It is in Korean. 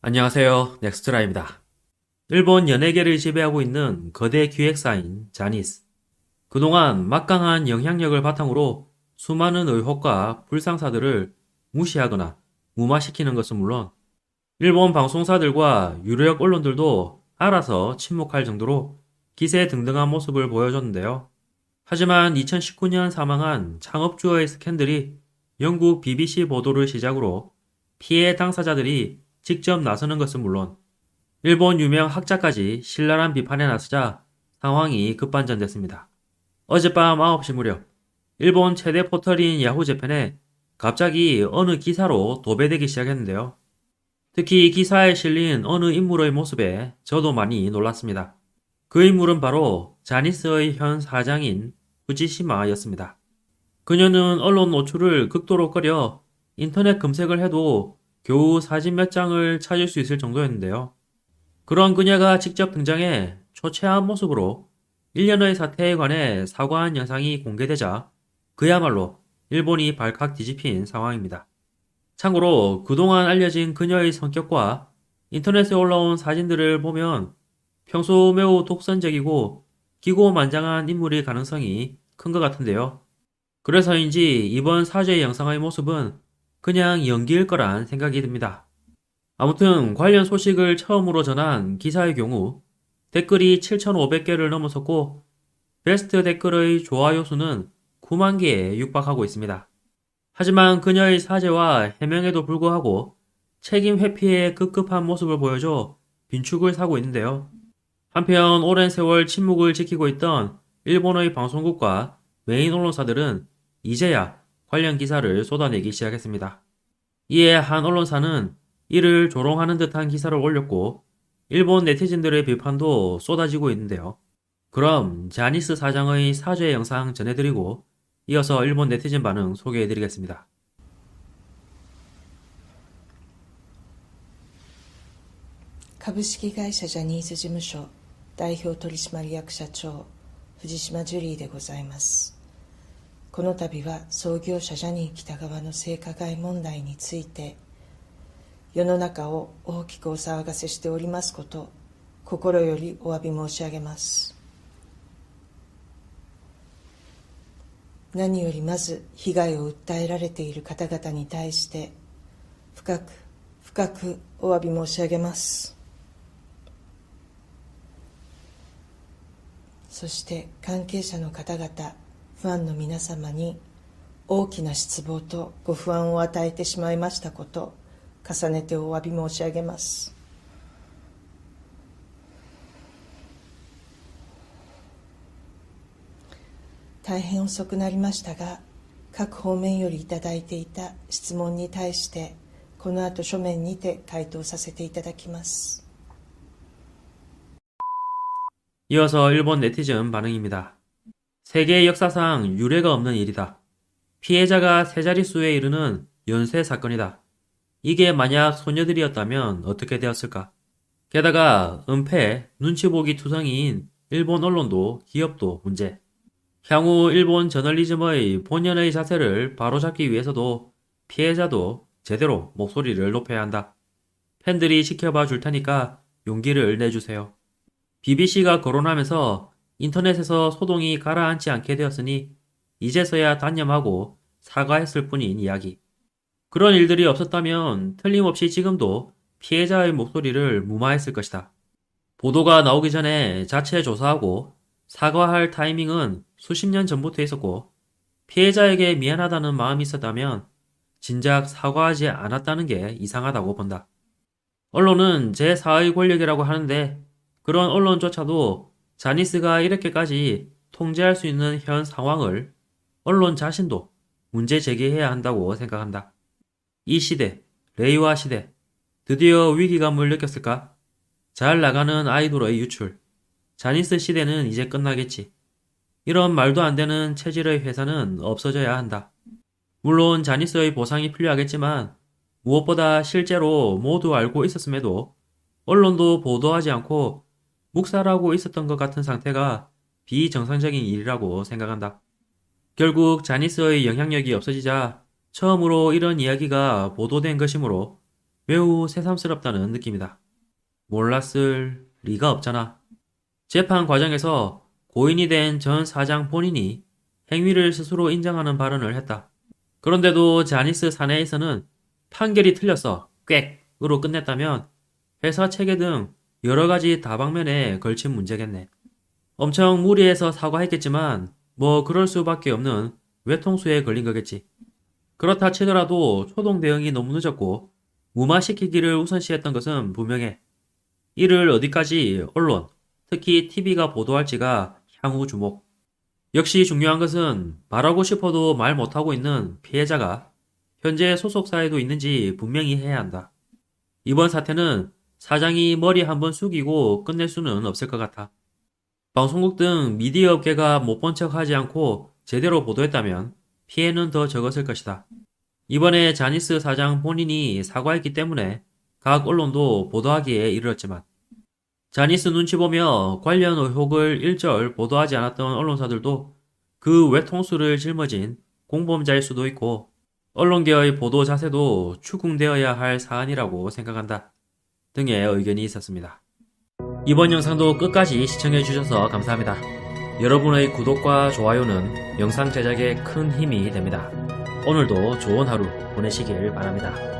안녕하세요. 넥스트라입니다. 일본 연예계를 지배하고 있는 거대 기획사인 자니스. 그동안 막강한 영향력을 바탕으로 수많은 의혹과 불상사들을 무시하거나 무마시키는 것은 물론 일본 방송사들과 유력 언론들도 알아서 침묵할 정도로 기세등등한 모습을 보여줬는데요. 하지만 2019년 사망한 창업주의 스캔들이 영국 BBC 보도를 시작으로 피해 당사자들이 직접 나서는 것은 물론 일본 유명 학자까지 신랄한 비판에 나서자 상황이 급반전됐습니다. 어젯밤 9시 무렵 일본 최대 포털인 야후재팬에 갑자기 어느 기사로 도배되기 시작했는데요. 특히 기사에 실린 어느 인물의 모습에 저도 많이 놀랐습니다. 그 인물은 바로 자니스의 현 사장인 후지시마였습니다. 그녀는 언론 노출을 극도로 꺼려 인터넷 검색을 해도 겨우 사진 몇 장을 찾을 수 있을 정도였는데요. 그런 그녀가 직접 등장해 초췌한 모습으로 일련의 사태에 관해 사과한 영상이 공개되자 그야말로 일본이 발칵 뒤집힌 상황입니다. 참고로 그동안 알려진 그녀의 성격과 인터넷에 올라온 사진들을 보면 평소 매우 독선적이고 기고만장한 인물일 가능성이 큰 것 같은데요. 그래서인지 이번 사죄 영상의 모습은 그냥 연기일 거란 생각이 듭니다. 아무튼 관련 소식을 처음으로 전한 기사의 경우 댓글이 7,500개를 넘어섰고 베스트 댓글의 좋아요 수는 9만 개에 육박하고 있습니다. 하지만 그녀의 사죄와 해명에도 불구하고 책임 회피에 급급한 모습을 보여줘 빈축을 사고 있는데요. 한편 오랜 세월 침묵을 지키고 있던 일본의 방송국과 메인 언론사들은 이제야 관련 기사를 쏟아내기 시작했습니다. 이에 한 언론사는 이를 조롱하는 듯한 기사를 올렸고 일본 네티즌들의 비판도 쏟아지고 있는데요. 그럼 자니스 사장의 사죄 영상 전해드리고 이어서 일본 네티즌 반응 소개해드리겠습니다. 株式会社ジャニーズ事務所代表取締役社長藤島ジュリーでございます。この度は創業者ジャニー喜多川の性加害問題について世の中を大きくお騒がせしておりますこと心よりお詫び申し上げます。何よりまず被害を訴えられている方々に対して深く深くお詫び申し上げます。そして関係者の方々、ファンの皆様に大きな失望とご不安を与えてしまいましたこと、重ねてお詫び申し上げます。大変遅くなりましたが、各方面よりいただいていた質問に対して、この後書面にて回答させていただきます。 이어서 일본 네티즌 반응입니다. 세계 역사상 유례가 없는 일이다. 피해자가 세 자릿수에 이르는 연쇄 사건이다. 이게 만약 소녀들이었다면 어떻게 되었을까? 게다가 은폐, 눈치 보기 투성이인 일본 언론도 기업도 문제. 향후 일본 저널리즘의 본연의 자세를 바로잡기 위해서도 피해자도 제대로 목소리를 높여야 한다. 팬들이 지켜봐 줄 테니까 용기를 내주세요. BBC가 거론하면서 인터넷에서 소동이 가라앉지 않게 되었으니 이제서야 단념하고 사과했을 뿐인 이야기. 그런 일들이 없었다면 틀림없이 지금도 피해자의 목소리를 무마했을 것이다. 보도가 나오기 전에 자체 조사하고 사과할 타이밍은 수십 년 전부터 있었고 피해자에게 미안하다는 마음이 있었다면 진작 사과하지 않았다는 게 이상하다고 본다. 언론은 제4의 권력이라고 하는데 그런 언론조차도 자니스가 이렇게까지 통제할 수 있는 현 상황을 언론 자신도 문제 제기해야 한다고 생각한다. 이 시대, 레이와 시대, 드디어 위기감을 느꼈을까? 잘 나가는 아이돌의 유출, 자니스 시대는 이제 끝나겠지. 이런 말도 안 되는 체질의 회사는 없어져야 한다. 물론 자니스의 보상이 필요하겠지만 무엇보다 실제로 모두 알고 있었음에도 언론도 보도하지 않고 묵살하고 있었던 것 같은 상태가 비정상적인 일이라고 생각한다. 결국 자니스의 영향력이 없어지자 처음으로 이런 이야기가 보도된 것이므로 매우 새삼스럽다는 느낌이다. 몰랐을 리가 없잖아. 재판 과정에서 고인이 된 전 사장 본인이 행위를 스스로 인정하는 발언을 했다. 그런데도 자니스 사내에서는 판결이 틀렸어, 꽥으로 끝냈다면 회사 체계 등 여러 가지 다방면에 걸친 문제겠네. 엄청 무리해서 사과했겠지만 뭐 그럴 수밖에 없는 외통수에 걸린 거겠지. 그렇다 치더라도 초동 대응이 너무 늦었고 무마시키기를 우선시했던 것은 분명해. 이를 어디까지 언론, 특히 TV가 보도할지가 향후 주목. 역시 중요한 것은 말하고 싶어도 말 못하고 있는 피해자가 현재 소속사에도 있는지 분명히 해야 한다. 이번 사태는 사장이 머리 한번 숙이고 끝낼 수는 없을 것 같아. 방송국 등 미디어 업계가 못 본 척 하지 않고 제대로 보도했다면 피해는 더 적었을 것이다. 이번에 자니스 사장 본인이 사과했기 때문에 각 언론도 보도하기에 이르렀지만 자니스 눈치 보며 관련 의혹을 일절 보도하지 않았던 언론사들도 그 외통수를 짊어진 공범자일 수도 있고 언론계의 보도 자세도 추궁되어야 할 사안이라고 생각한다 등의 의견이 있었습니다. 이번 영상도 끝까지 시청해주셔서 감사합니다. 여러분의 구독과 좋아요는 영상 제작에 큰 힘이 됩니다. 오늘도 좋은 하루 보내시길 바랍니다.